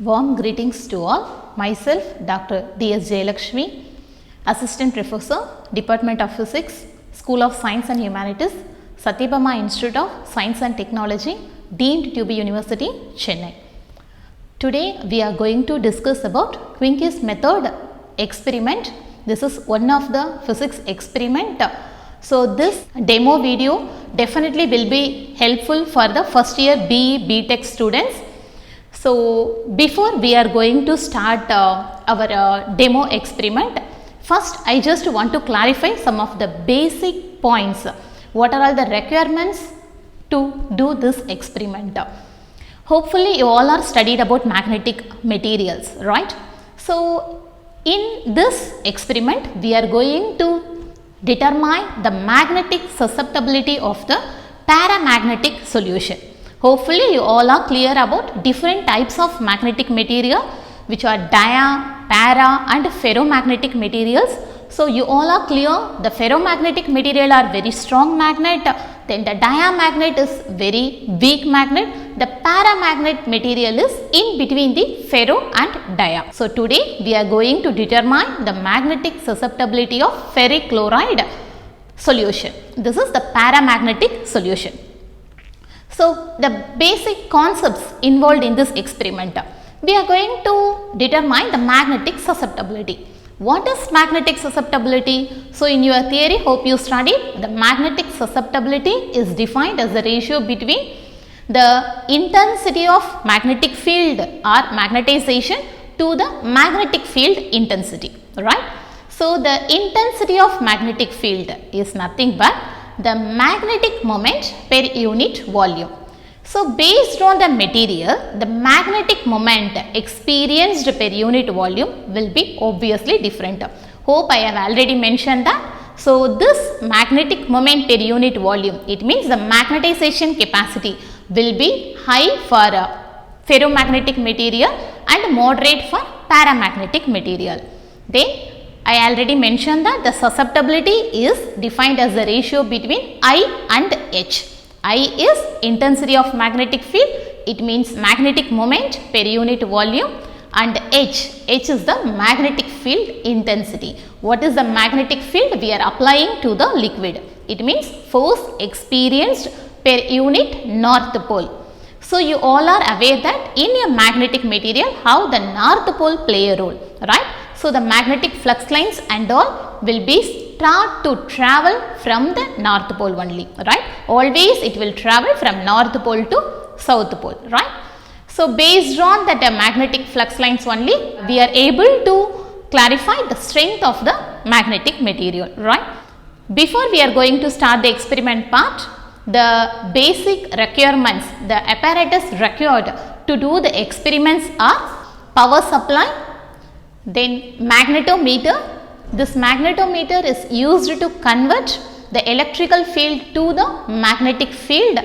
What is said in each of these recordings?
Warm greetings to all. Myself Dr. D.S. Jayalakshmi, Assistant Professor, Department of Physics, School of Science and Humanities, Satyabama Institute of Science and Technology, Deemed to be University, Chennai. Today we are going to discuss about Quincke's method experiment. This is one of the physics experiment. So this demo video definitely will be helpful for the first year BE BTech students. So before we are going to start our demo experiment, first I just want to clarify some of the basic points. What are all the requirements to do this experiment? Hopefully you all are studied about magnetic materials, right? So in this experiment we are going to determine the magnetic susceptibility of the paramagnetic solution. Hopefully you all are clear about different types of magnetic material, which are dia, para and ferromagnetic materials. So you all are clear, the ferromagnetic material are very strong magnet, then the diamagnet is very weak magnet, the paramagnet material is in between the ferro and dia. So today we are going to determine the magnetic susceptibility of ferric chloride solution. This is the paramagnetic solution. So the basic concepts involved in this experiment, we are going to determine the magnetic susceptibility. What is magnetic susceptibility? So in your theory, hope you studied, the magnetic susceptibility is defined as the ratio between the intensity of magnetic field or magnetization to the magnetic field intensity, right? So the intensity of magnetic field is nothing but the magnetic moment per unit volume. So based on the material, the magnetic moment experienced per unit volume will be obviously different. Hope I have already mentioned that. So this magnetic moment per unit volume, it means the magnetization capacity will be high for ferromagnetic material and moderate for paramagnetic material. Then I already mentioned that the susceptibility is defined as the ratio between I and H. I is intensity of magnetic field, it means magnetic moment per unit volume, and H is the magnetic field intensity. What is the magnetic field we are applying to the liquid? It means force experienced per unit north pole. So you all are aware that in a magnetic material how the north pole play a role, right? So the magnetic flux lines and all will be start to travel from the north pole only, right? Always it will travel from north pole to south pole, right? So based on that magnetic flux lines only, we are able to clarify the strength of the magnetic material, right? Before we are going to start the experiment part, the basic requirements, the apparatus required to do the experiments are power supply, then magnetometer. This magnetometer is used to convert the electrical field to the magnetic field.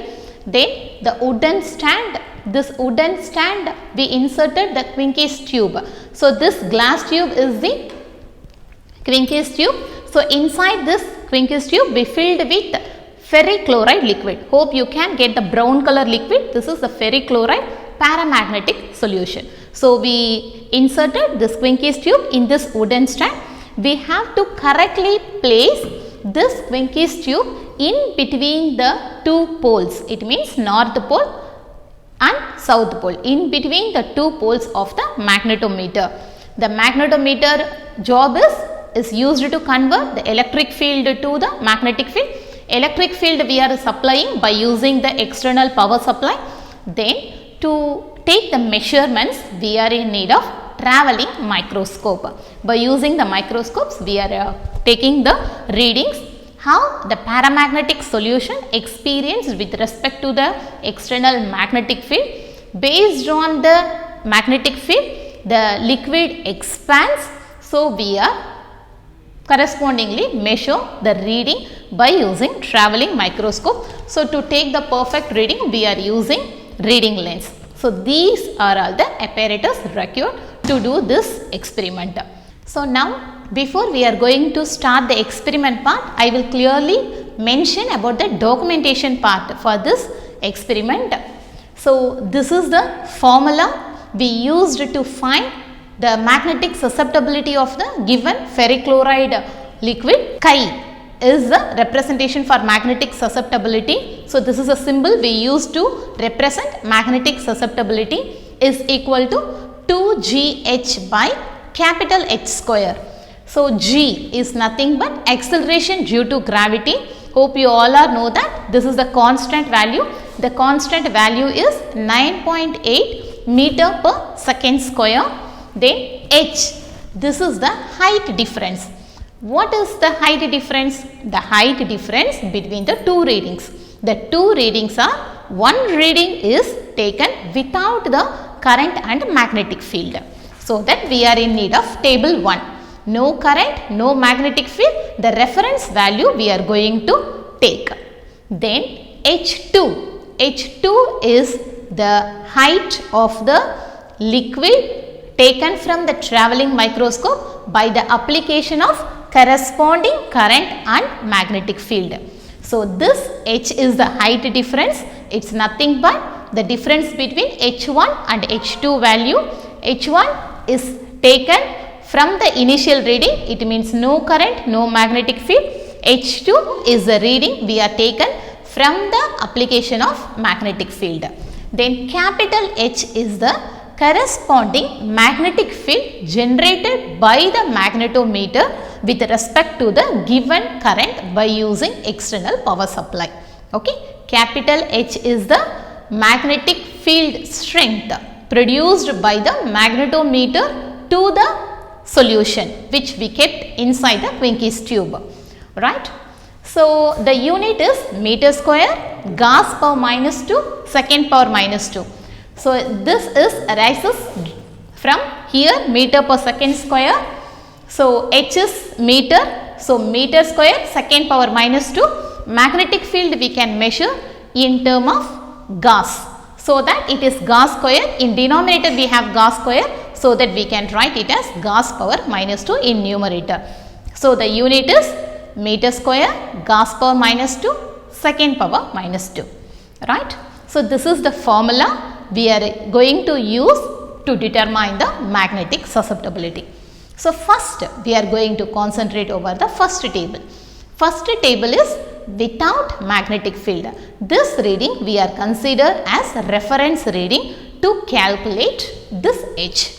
Then the wooden stand. This wooden stand we inserted the Quincke's tube. So this glass tube is the Quincke's tube. So inside this Quincke's tube we filled with ferric chloride liquid. Hope you can get the brown color liquid. This is the ferric chloride paramagnetic solution. So we inserted this Quincke's tube in this wooden stand. We have to correctly place this Quincke's tube in between the two poles. It means north pole and south pole, in between the two poles of the magnetometer. The magnetometer job is used to convert the electric field to the magnetic field. Electric field we are supplying by using the external power supply. Then to take the measurements we are in need of travelling microscope. By using the microscopes we are taking the readings how the paramagnetic solution experienced with respect to the external magnetic field. Based on the magnetic field the liquid expands, so we are correspondingly measure the reading by using travelling microscope. So to take the perfect reading we are using reading lens. So these are all the apparatus required to do this experiment. So now before we are going to start the experiment part, I will clearly mention about the documentation part for this experiment. So this is the formula we used to find the magnetic susceptibility of the given ferric chloride liquid. Chi is the representation for magnetic susceptibility. So, this is a symbol we use to represent magnetic susceptibility is equal to 2gh by capital H square. So, g is nothing but acceleration due to gravity. Hope you all know that this is the constant value. The constant value is 9.8 meter per second square. Then h, this is the height difference. What is the height difference? The height difference between the two readings. The two readings are, one reading is taken without the current and magnetic field. So, that we are in need of table 1. No current, no magnetic field, the reference value we are going to take. Then H2. H2 is the height of the liquid taken from the travelling microscope by the application of corresponding current and magnetic field. So, this H is the height difference. It is nothing but the difference between H1 and H2 value. H1 is taken from the initial reading, it means no current, no magnetic field. H2 is the reading we are taken from the application of magnetic field. Then capital H is the corresponding magnetic field generated by the magnetometer with respect to the given current by using external power supply. Okay. Capital H is the magnetic field strength produced by the magnetometer to the solution which we kept inside the quincke's tube, right. So, the unit is meter square, Gauss power minus 2, second power minus 2. So, this is arises from here meter per second square. So, H is meter. So, meter square second power minus 2. Magnetic field we can measure in term of Gauss. So, that it is Gauss square. In denominator we have Gauss square. So, that we can write it as Gauss power minus 2 in numerator. So, the unit is meter square, Gauss power minus 2, second power minus 2, right. So, this is the formula we are going to use to determine the magnetic susceptibility. So, first we are going to concentrate over the first table. First table is without magnetic field. This reading we are considered as reference reading to calculate this H.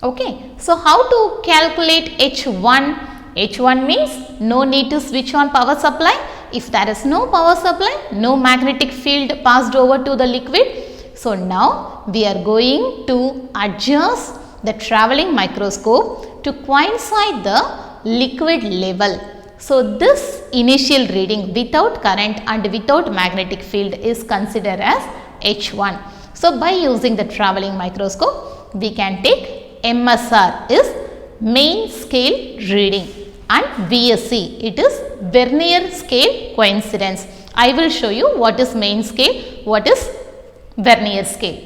Okay. So, how to calculate H1? H1 means no need to switch on power supply. If there is no power supply, no magnetic field passed over to the liquid. So, now we are going to adjust the travelling microscope to coincide the liquid level. So, this initial reading without current and without magnetic field is considered as H1. So, by using the travelling microscope, we can take MSR is main scale reading and VSC, it is Vernier scale coincidence. I will show you what is main scale, what is Vernier scale.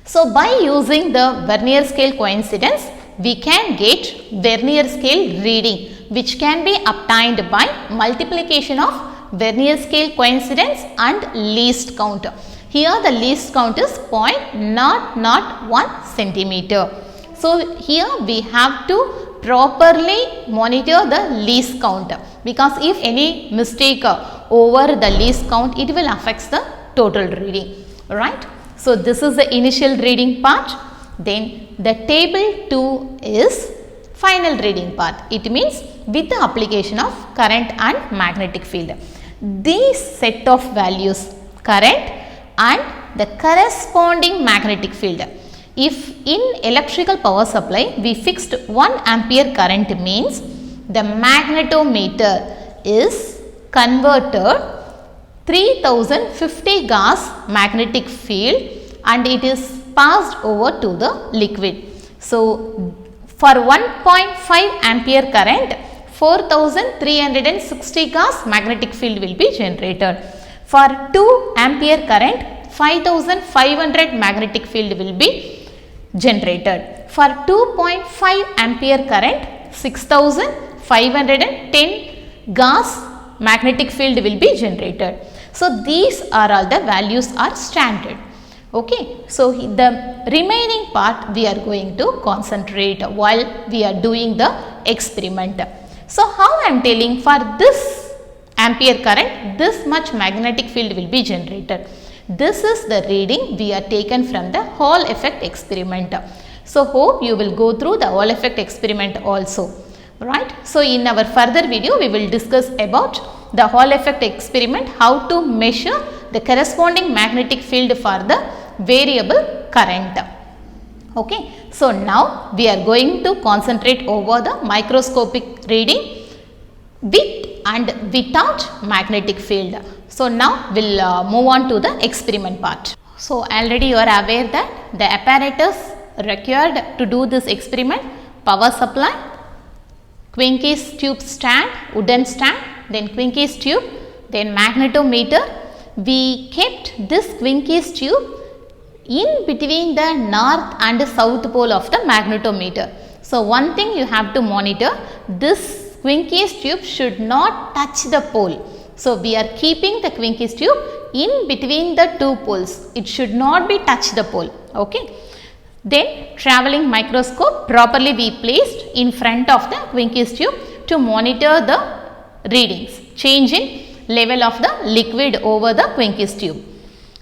So, by using the Vernier scale coincidence, we can get Vernier scale reading which can be obtained by multiplication of Vernier scale coincidence and least count. Here the least count is 0.001 centimeter. So, here we have to properly monitor the least count, because if any mistake over the least count, it will affect the total reading, right. So, this is the initial reading part. Then the table 2 is final reading part. It means with the application of current and magnetic field. These set of values, current and the corresponding magnetic field. If in electrical power supply we fixed 1 ampere current, means the magnetometer is converted 3050 Gauss magnetic field and it is passed over to the liquid. So, for 1.5 ampere current, 4360 Gauss magnetic field will be generated. For 2 ampere current, 5500 magnetic field will be generated. For 2.5 ampere current, 6510 Gauss magnetic field will be generated. So, these are all the values are standard. Okay, so the remaining part we are going to concentrate while we are doing the experiment. So how I am telling, for this ampere current this much magnetic field will be generated. This is the reading we are taken from the Hall effect experiment. So hope you will go through the Hall effect experiment also, right. So in our further video we will discuss about the Hall effect experiment, how to measure the corresponding magnetic field for the variable current. Okay, so now we are going to concentrate over the microscopic reading with and without magnetic field. So now we will move on to the experiment part. So already you are aware that the apparatus required to do this experiment: power supply, quincke's tube stand, wooden stand, then quincke's tube, then magnetometer. We kept this quincke's tube in between the north and south pole of the magnetometer. So one thing you have to monitor, this quincke's tube should not touch the pole. So we are keeping the quincke's tube in between the two poles. It should not be touch the pole. Okay. Then travelling microscope properly be placed in front of the quincke's tube to monitor the readings, change in level of the liquid over the quincke's tube.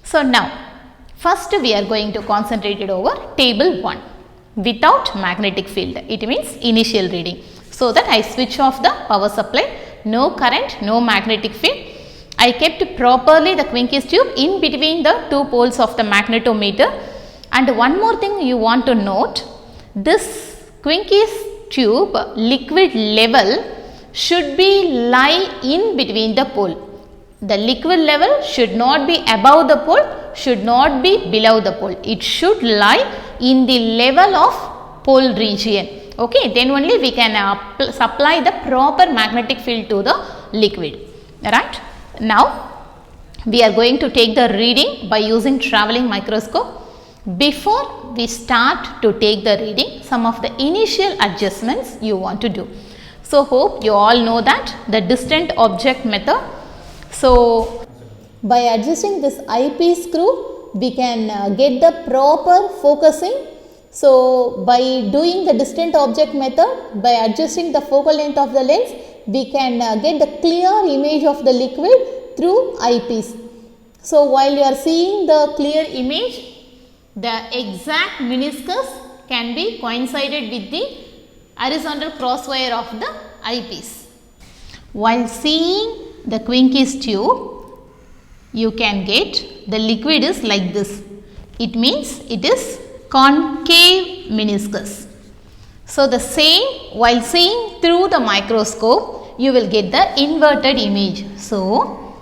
So now first we are going to concentrate it over table 1 without magnetic field. It means initial reading. So that I switch off the power supply, no current, no magnetic field. I kept properly the quincke's tube in between the two poles of the magnetometer. And one more thing you want to note, this quincke's tube liquid level should be lie in between the pole. The liquid level should not be above the pole, should not be below the pole. It should lie in the level of pole region. Okay, then only we can supply the proper magnetic field to the liquid, right. Now we are going to take the reading by using travelling microscope. Before we start to take the reading, some of the initial adjustments you want to do. So hope you all know that the distant object method. So by adjusting this eyepiece screw we can get the proper focusing. So by doing the distant object method, by adjusting the focal length of the lens, we can get the clear image of the liquid through eyepiece. So while you are seeing the clear image, the exact meniscus can be coincided with the horizontal cross wire of the eyepiece. While seeing the quincke's tube, you can get the liquid is like this. It means it is concave meniscus. So the same, while seeing through the microscope, you will get the inverted image. So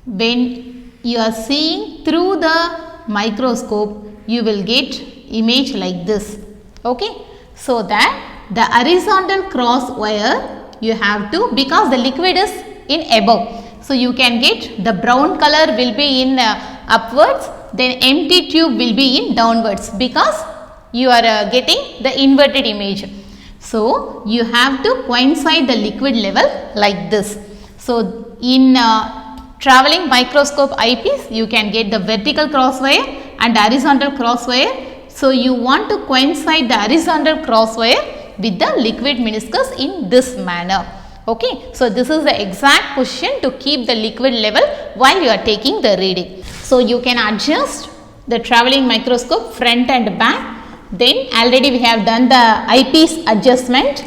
when you are seeing through the microscope, you will get image like this. Okay, so that the horizontal cross wire you have to, because the liquid is in above, so you can get the brown color will be in upwards, then empty tube will be in downwards, because you are getting the inverted image. So you have to coincide the liquid level like this. So in travelling microscope eyepiece, you can get the vertical cross wire and horizontal cross wire. So you want to coincide the horizontal cross wire with the liquid meniscus in this manner. Okay, so this is the exact position to keep the liquid level while you are taking the reading. So you can adjust the travelling microscope front and back. Then already we have done the eyepiece adjustment.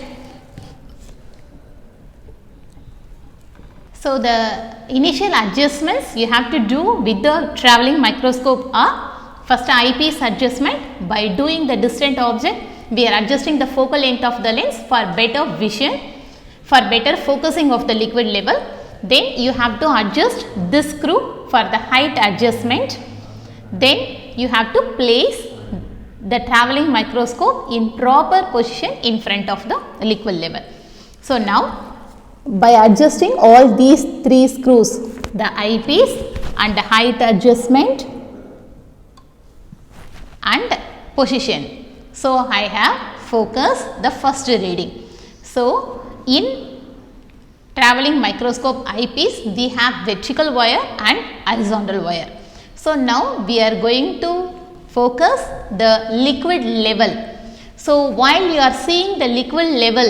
So the initial adjustments you have to do with the travelling microscope are: first eyepiece adjustment. By doing the distant object, we are adjusting the focal length of the lens for better vision, for better focusing of the liquid level. Then you have to adjust this screw for the height adjustment. Then you have to place the travelling microscope in proper position in front of the liquid level. So now by adjusting all these three screws, the eyepiece and the height adjustment and position. So I have focused the first reading. So in travelling microscope eyepiece, we have vertical wire and horizontal wire. So now we are going to focus the liquid level. So while you are seeing the liquid level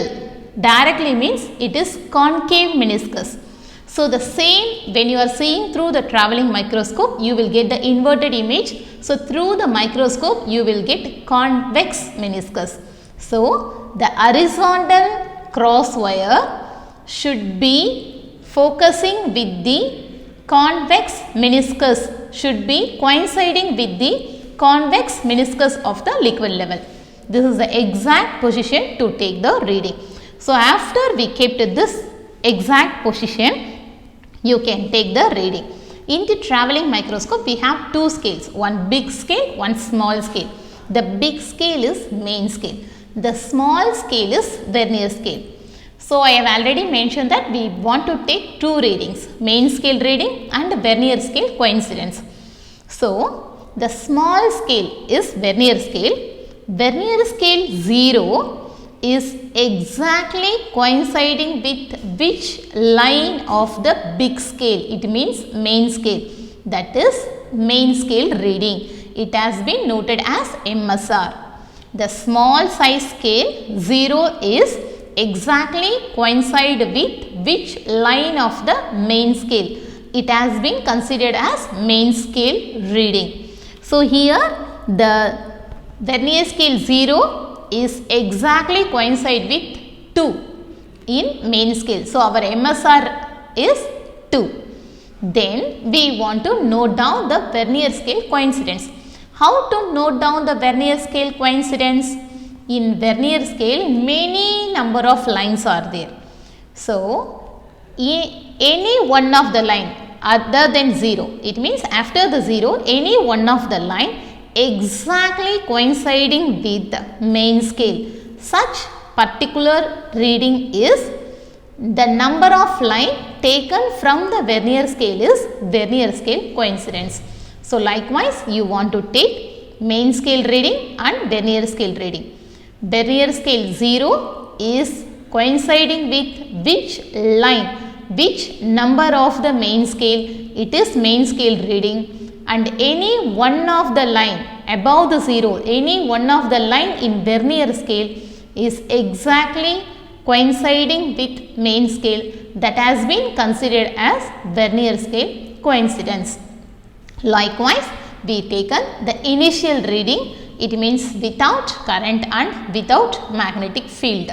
directly means it is concave meniscus. So the same when you are seeing through the travelling microscope, you will get the inverted image. So through the microscope, you will get convex meniscus. So the horizontal cross wire should be focusing with the convex meniscus, should be coinciding with the convex meniscus of the liquid level. This is the exact position to take the reading. So after we kept this exact position, you can take the reading. In the travelling microscope, we have two scales, one big scale, one small scale. The big scale is main scale. The small scale is vernier scale. So I have already mentioned that we want to take two readings, main scale reading and vernier scale coincidence. So the small scale is vernier scale. Vernier scale 0 is exactly coinciding with which line of the big scale? It means main scale. That is main scale reading. It has been noted as MSR. The small size scale 0 is exactly coincide with which line of the main scale? It has been considered as main scale reading. So here the vernier scale 0 is exactly coincide with 2 in main scale. So our MSR is 2. Then we want to note down the vernier scale coincidence. How to note down the vernier scale coincidence? In vernier scale, many number of lines are there. So any one of the line other than 0, it means after the 0, any one of the line exactly coinciding with the main scale. Such particular reading is the number of line taken from the vernier scale is vernier scale coincidence. So likewise, you want to take main scale reading and vernier scale reading. Vernier scale 0 is coinciding with which line, which number of the main scale? It is main scale reading. And any one of the line above the 0, any one of the line in vernier scale is exactly coinciding with main scale, that has been considered as vernier scale coincidence. Likewise, we taken the initial reading, it means without current and without magnetic field.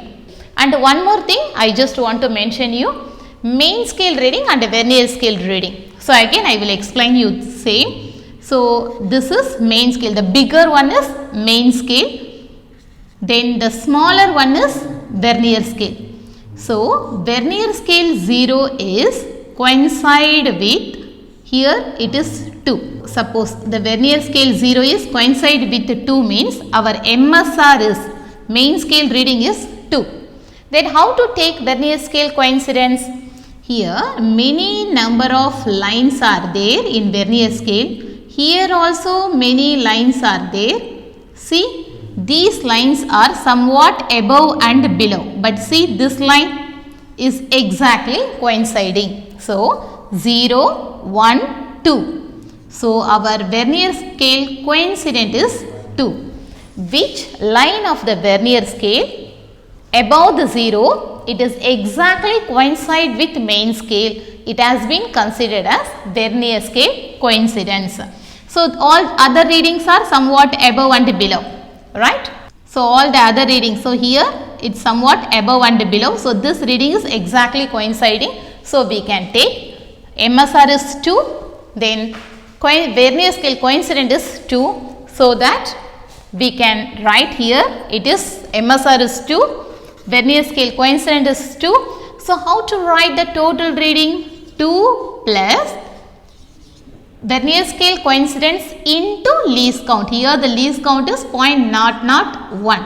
And one more thing I just want to mention you, main scale reading and vernier scale reading. So again I will explain you same. So this is main scale, the bigger one is main scale, then the smaller one is vernier scale. So vernier scale 0 is coincide with, here it is 2. Suppose the vernier scale 0 is coincide with 2 means our MSR is, main scale reading is 2. Then how to take vernier scale coincidence? Here many number of lines are there in vernier scale. Here also many lines are there. See, these lines are somewhat above and below. But see, this line is exactly coinciding. So 0, 1, 2. So our vernier scale coincident is 2. Which line of the vernier scale above the 0, it is exactly coincide with main scale. It has been considered as vernier scale coincidence. So all other readings are somewhat above and below, right? So all the other readings, so here it's somewhat above and below. So this reading is exactly coinciding. So we can take MSR is 2, then vernier scale coincident is 2. So that we can write here, it is MSR is 2, vernier scale coincident is 2. So how to write the total reading? 2 plus vernier scale coincidence into least count. Here the least count is 0.001.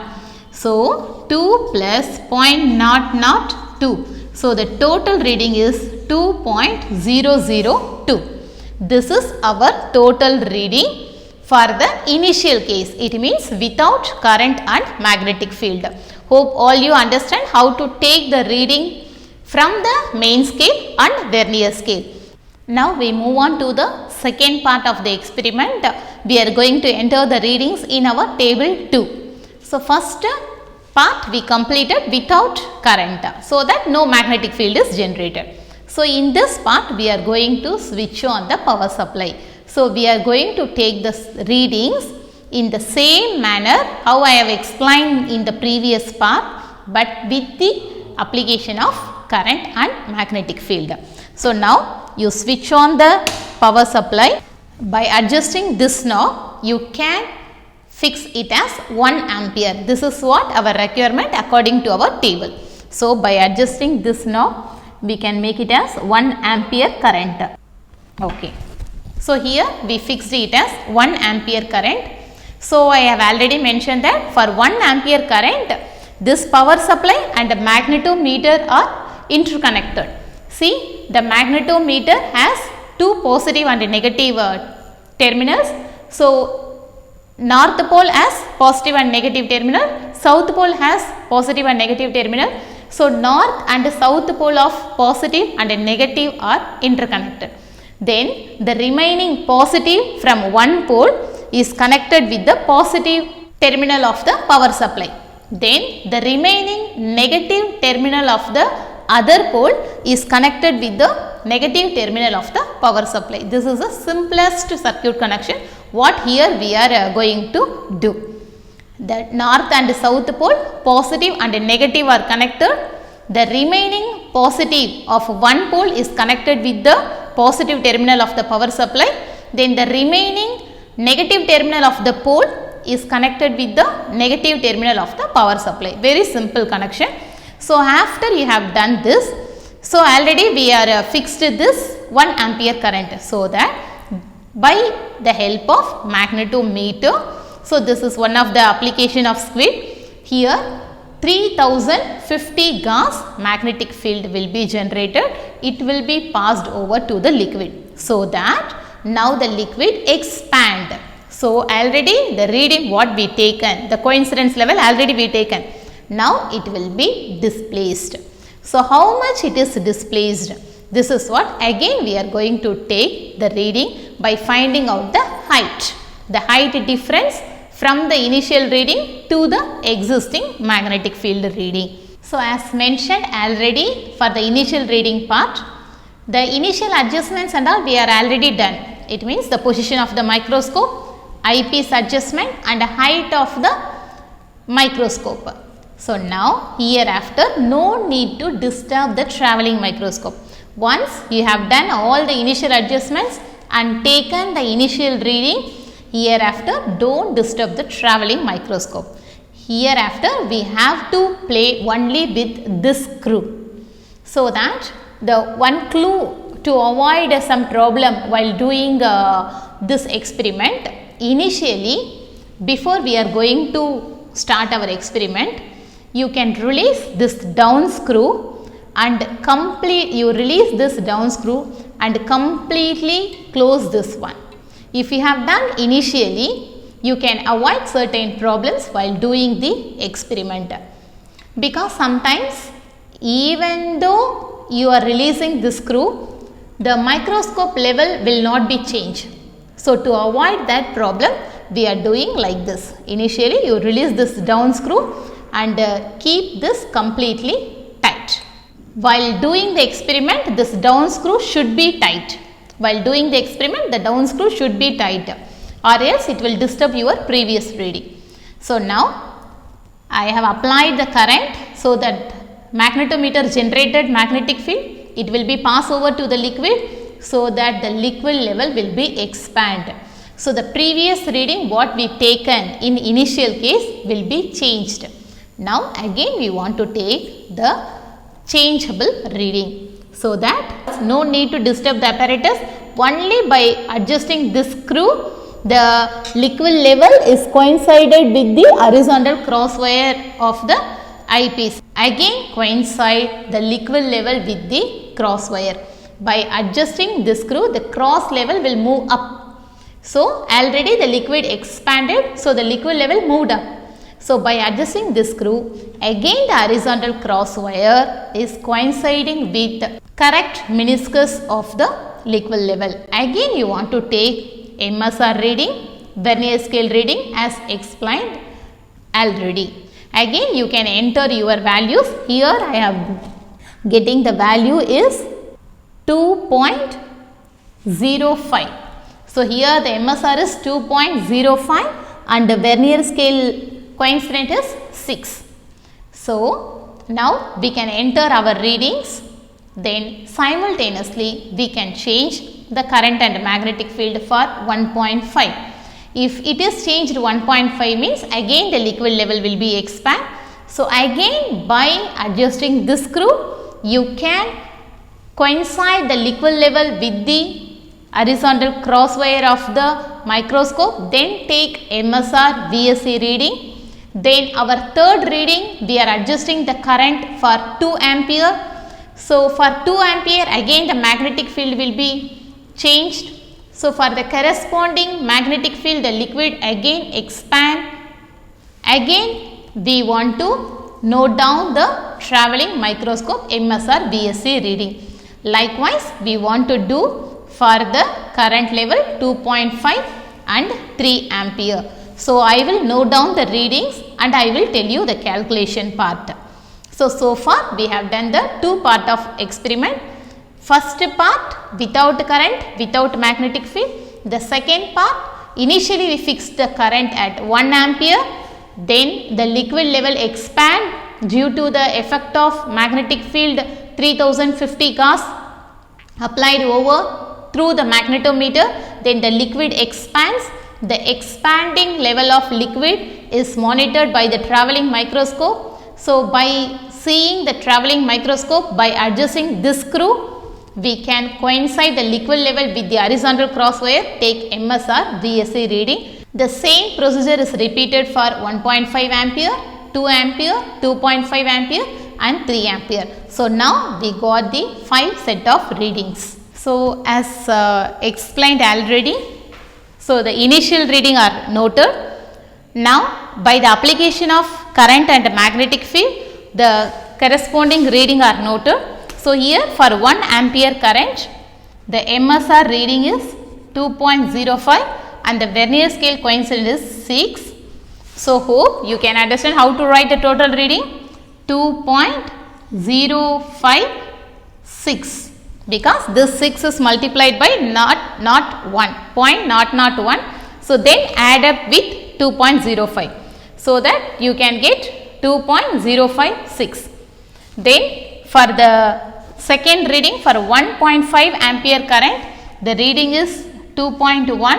So 2 plus 0.002. So the total reading is 2.002. This is our total reading for the initial case. It means without current and magnetic field. Hope all you understand how to take the reading from the main scale and vernier scale. Now we move on to the second part of the experiment. We are going to enter the readings in our table 2. So, first part we completed without current, so that no magnetic field is generated. So, in this part we are going to switch on the power supply. So, we are going to take the readings in the same manner how I have explained in the previous part, but with the application of current and magnetic field. So, now you switch on the power supply. By adjusting this knob, you can fix it as 1 ampere. This is what our requirement according to our table. So, by adjusting this knob, we can make it as 1 ampere current. Okay. So, here we fixed it as 1 ampere current. So, I have already mentioned that for 1 ampere current, this power supply and the magnetometer are interconnected. See, the magnetometer has 2 positive and negative terminals. So, north pole has positive and negative terminal, south pole has positive and negative terminal. So, north and south pole of positive and negative are interconnected. Then, the remaining positive from one pole is connected with the positive terminal of the power supply. Then, the remaining negative terminal of the other pole is connected with the negative terminal of the power supply. This is the simplest circuit connection what here we are going to do. The north and south pole positive and negative are connected. The remaining positive of one pole is connected with the positive terminal of the power supply. Then the remaining negative terminal of the pole is connected with the negative terminal of the power supply. Very simple connection. So, after you have done this, so already we are fixed this 1 ampere current. So, that by the help of magnetometer, so this is one of the application of squid. Here 3050 Gauss magnetic field will be generated. It will be passed over to the liquid. So, that now the liquid expand. So, already the reading what we taken, the coincidence level already we taken. Now, it will be displaced. So, how much it is displaced? This is what again we are going to take the reading by finding out the height. The height difference from the initial reading to the existing magnetic field reading. So, as mentioned already for the initial reading part, the initial adjustments and all we are already done. It means the position of the microscope, eyepiece adjustment and the height of the microscope. So, now hereafter no need to disturb the travelling microscope. Once you have done all the initial adjustments and taken the initial reading, hereafter don't disturb the travelling microscope. Hereafter we have to play only with this screw. So, that the one clue to avoid some problem while doing this experiment, initially before we are going to start our experiment, you can release this down screw and release this down screw and completely close this one. If you have done initially, you can avoid certain problems while doing the experiment, because sometimes even though you are releasing this screw, the microscope level will not be changed. So, to avoid that problem, we are doing like this. Initially, you release this down screw and keep this completely tight. While doing the experiment, this down screw should be tight. While doing the experiment, the down screw should be tight, or else it will disturb your previous reading. So, now I have applied the current, so that magnetometer generated magnetic field, it will be passed over to the liquid, so that the liquid level will be expand. So, the previous reading what we taken in initial case will be changed. Now, again we want to take the changeable reading. So, that no need to disturb the apparatus, only by adjusting this screw, the liquid level is coincided with the horizontal cross wire of the eyepiece. Again coincide the liquid level with the cross wire. By adjusting this screw, the cross level will move up. So, already the liquid expanded, so the liquid level moved up. So, by adjusting this screw, again the horizontal cross wire is coinciding with the correct meniscus of the liquid level. Again you want to take MSR reading, vernier scale reading as explained already. Again you can enter your values. Here I am getting the value is 2.05. So here the MSR is 2.05 and the vernier scale coincident is 6. So now we can enter our readings, then simultaneously we can change the current and magnetic field for 1.5. If it is changed 1.5 means again the liquid level will be expand. So again by adjusting this screw you can coincide the liquid level with the horizontal cross wire of the microscope, then take MSR VSC reading. Then our third reading we are adjusting the current for 2 ampere. So for 2 ampere again the magnetic field will be changed. So for the corresponding magnetic field the liquid again expand. Again we want to note down the travelling microscope MSR VSC reading. Likewise we want to do for the current level 2.5 and 3 ampere. So I will note down the readings and I will tell you the calculation part. So far we have done the two part of experiment. First part without current, without magnetic field. The second part, initially we fixed the current at 1 ampere. Then the liquid level expand due to the effect of magnetic field 3050 Gauss applied over through the magnetometer. Then the liquid expands. The expanding level of liquid is monitored by the travelling microscope. So by seeing the travelling microscope, by adjusting this screw, we can coincide the liquid level with the horizontal cross wire, take MSR VSC reading. The same procedure is repeated for 1.5 ampere, 2 ampere, 2.5 ampere and 3 ampere. So now we got the 5 set of readings. So as explained already, so the initial reading are noted. Now by the application of current and magnetic field, the corresponding reading are noted. So here for 1 ampere current, the MSR reading is 2.05 and the vernier scale coincident is 6. So hope you can understand how to write the total reading 2.056 because this 6 is multiplied by not 1, 0.001. So then add up with 2.05 so that you can get 2.056. Then for the second reading for 1.5 ampere current, the reading is 2.1.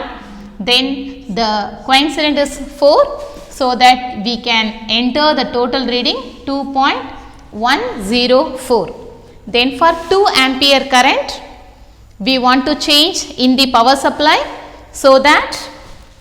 Then the coincident is 4 so that we can enter the total reading 2.104. Then for 2 ampere current, we want to change in the power supply so that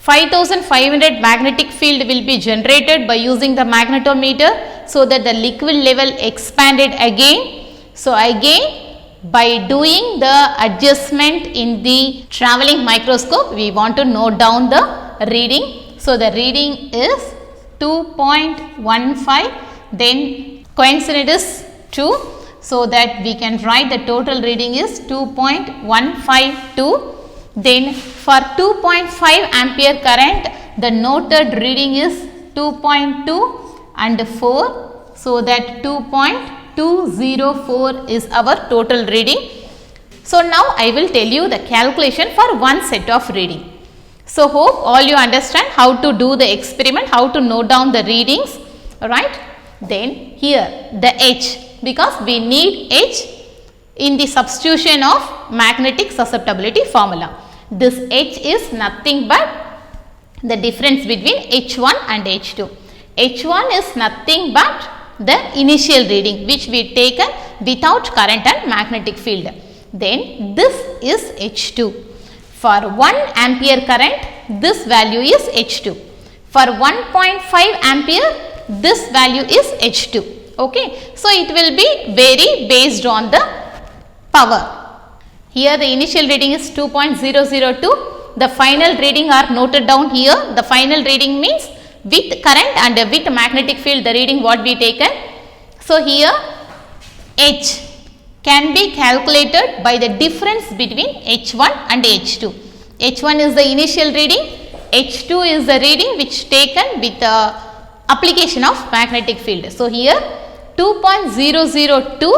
5500 magnetic field will be generated by using the magnetometer so that the liquid level expanded again. So again by doing the adjustment in the travelling microscope, we want to note down the reading. So the reading is 2.15, then coincident is 2. So that we can write the total reading is 2.152. Then for 2.5 ampere current, the noted reading is 2.2 and 4. So that 2.204 is our total reading. So now I will tell you the calculation for one set of reading. So hope all you understand how to do the experiment, how to note down the readings, right? Then here the H, because we need H in the substitution of magnetic susceptibility formula. This H is nothing but the difference between H1 and H2. H1 is nothing but the initial reading which we taken without current and magnetic field. Then this is H2. For 1 ampere current, this value is H2. For 1.5 ampere, this value is H2. Okay. So it will be vary based on the power. Here the initial reading is 2.002. The final reading are noted down here. The final reading means with current and with magnetic field the reading what we taken. So here H can be calculated by the difference between H1 and H2. H1 is the initial reading, H2 is the reading which taken with the application of magnetic field. So, here 2.002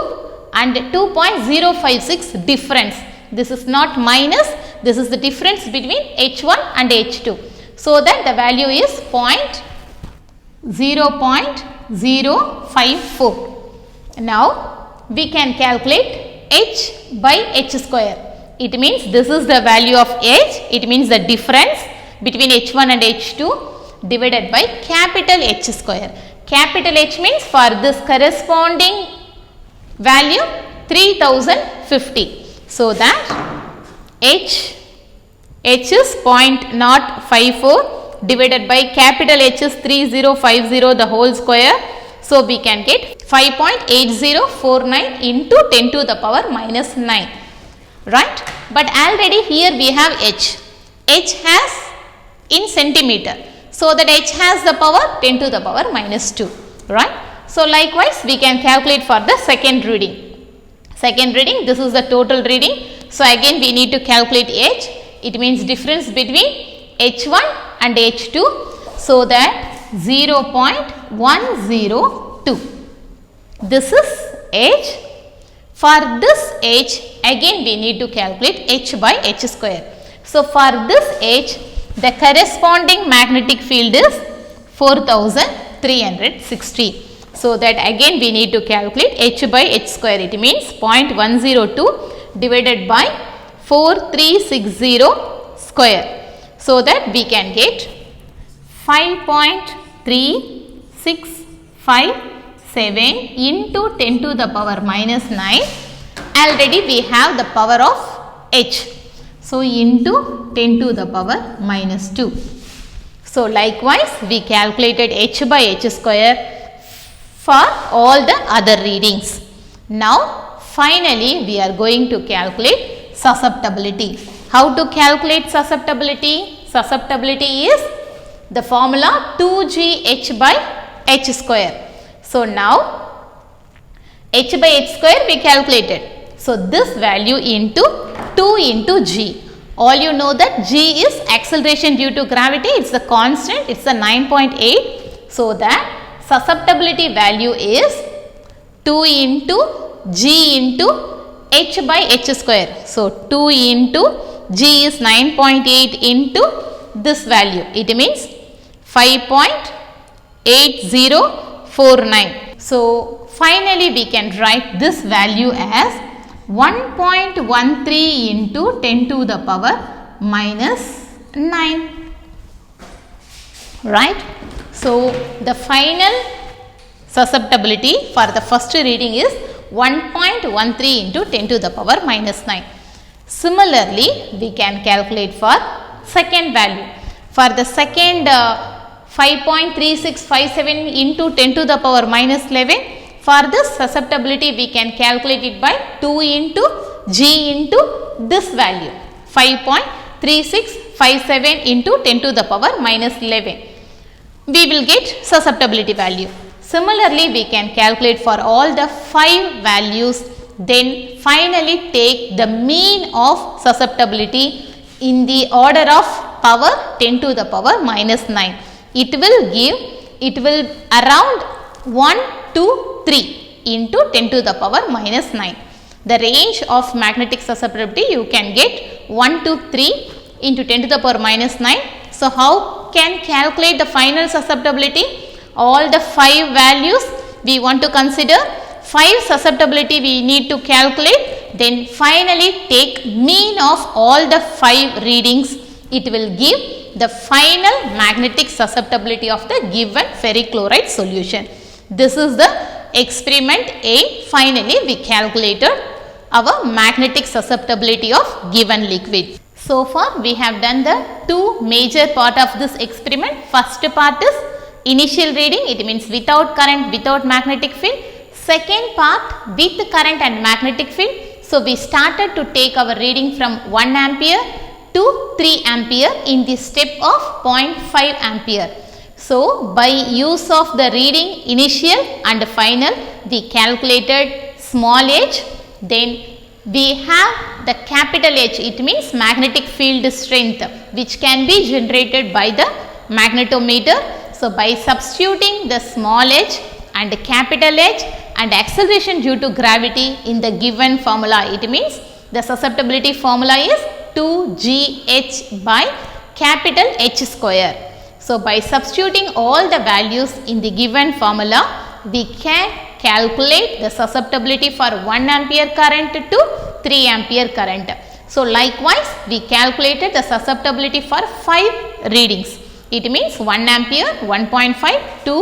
and 2.056 difference. This is not minus, this is the difference between H1 and H2. So, that the value is 0.054. Now, we can calculate H by H square. It means this is the value of H, it means the difference between H1 and H2 divided by capital H square. Capital H means for this corresponding value 3050. So, that H is 0.054 divided by capital H is 3050 the whole square. So, we can get 5.8049 into 10 to the power minus 9, right. But already here we have H. H has in centimeter. So, that H has the power 10 to the power minus 2, right. So, likewise we can calculate for the second reading. Second reading, this is the total reading. So, again we need to calculate H. It means difference between H1 and H2. So, that 0.102. This is H. For this H, again we need to calculate H by H square. So, for this H, the corresponding magnetic field is 4360. So, that again we need to calculate H by H square. It means 0.102 divided by 4360 square. So, that we can get 5.3657 into 10 to the power minus 9. Already we have the power of H. So, into 10 to the power minus 2. So, likewise we calculated H by H square for all the other readings. Now, finally we are going to calculate susceptibility. How to calculate susceptibility? Susceptibility is the formula 2gh by h square. So, now h by h square we calculated. So, this value into 2 into g. All you know that g is acceleration due to gravity, it is the constant, it is the 9.8. So, that susceptibility value is 2 into g into h by h square. So, 2 into g is 9.8 into this value, it means 5.8049. So, finally we can write this value as 1.13 into 10 to the power minus 9, right. So, the final susceptibility for the first reading is 1.13 into 10 to the power minus 9. Similarly, we can calculate for second value. For the second 5.3657 into 10 to the power minus 11, for this susceptibility we can calculate it by 2 into g into this value 5.3657 into 10 to the power minus 11. We will get susceptibility value. Similarly, we can calculate for all the 5 values, then finally take the mean of susceptibility in the order of power 10 to the power minus 9. It will around 1 to 3 into 10 to the power minus 9. The range of magnetic susceptibility you can get 1 to 3 into 10 to the power minus 9. So, how can calculate the final susceptibility? All the 5 values we want to consider, 5 susceptibility we need to calculate, then finally take mean of all the 5 readings. It will give the final magnetic susceptibility of the given ferric chloride solution. This is the experiment A. Finally, we calculated our magnetic susceptibility of given liquid. So far, we have done the 2 major part of this experiment. First part is initial reading, it means without current, without magnetic field. Second part with current and magnetic field. So, we started to take our reading from 1 ampere to 3 ampere in the step of 0.5 ampere. So, by use of the reading initial and final, we calculated small h, Then we have the capital H, it means magnetic field strength, which can be generated by the magnetometer. So, by substituting the small h and capital H and acceleration due to gravity in the given formula, it means the susceptibility formula is 2gh by capital H square. So, by substituting all the values in the given formula, we can calculate the susceptibility for 1 ampere current to 3 ampere current. So, likewise we calculated the susceptibility for 5 readings. It means 1 ampere, 1.5, 2,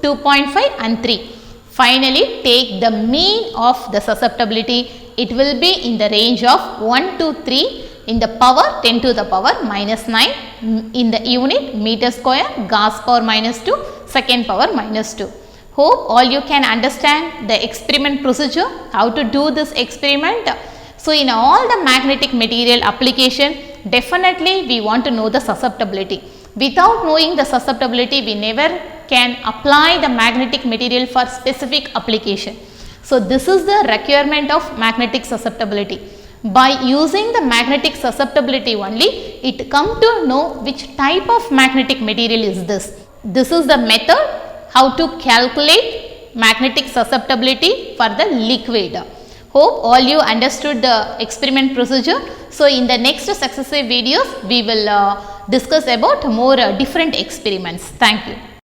2.5 and 3. Finally, take the mean of the susceptibility. It will be in the range of 1 to 3 in the power 10 to the power minus 9 in the unit meter square Gauss power minus 2 second power minus 2. Hope all you can understand the experiment procedure, how to do this experiment. So, in all the magnetic material application, definitely we want to know the susceptibility. Without knowing the susceptibility, we never can apply the magnetic material for specific application. So, this is the requirement of magnetic susceptibility. By using the magnetic susceptibility only, it come to know which type of magnetic material is this. This is the method how to calculate magnetic susceptibility for the liquid. Hope all you understood the experiment procedure. So, in the next successive videos, we will discuss about more different experiments. Thank you.